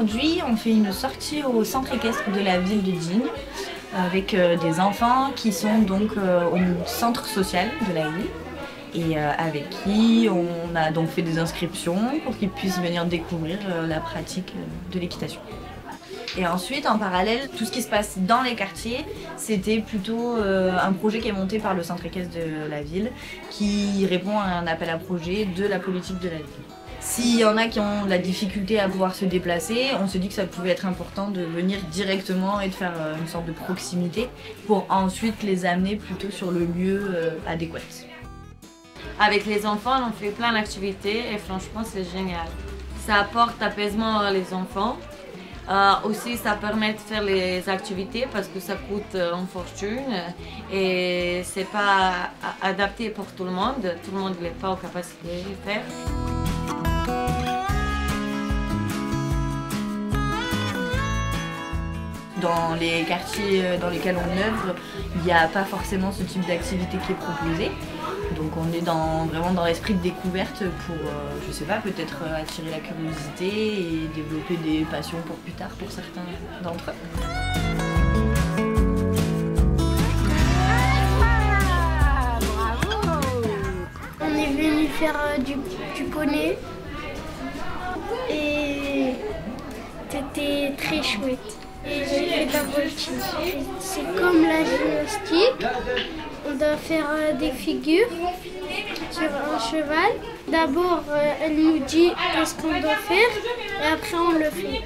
Aujourd'hui, on fait une sortie au centre équestre de la ville de Digne avec des enfants qui sont donc au centre social de la ville et avec qui on a donc fait des inscriptions pour qu'ils puissent venir découvrir la pratique de l'équitation. Et ensuite, en parallèle, tout ce qui se passe dans les quartiers, c'était plutôt un projet qui est monté par le centre équestre de la ville qui répond à un appel à projet de la politique de la ville. S'il y en a qui ont de la difficulté à pouvoir se déplacer, on se dit que ça pouvait être important de venir directement et de faire une sorte de proximité pour ensuite les amener plutôt sur le lieu adéquat. Avec les enfants, on fait plein d'activités et franchement, c'est génial. Ça apporte apaisement aux enfants. Aussi, ça permet de faire les activités parce que ça coûte une fortune et c'est pas adapté pour tout le monde. Tout le monde n'est pas en capacité de le faire. Dans les quartiers dans lesquels on œuvre, il n'y a pas forcément ce type d'activité qui est proposé. Donc on est vraiment dans l'esprit de découverte pour, je sais pas, peut-être attirer la curiosité et développer des passions pour plus tard pour certains d'entre eux. On est venu faire du poney et c'était très chouette. Et j'ai fait de la voltige. C'est comme la gymnastique. On doit faire des figures sur un cheval. D'abord, elle nous dit ce qu'on doit faire et après on le fait.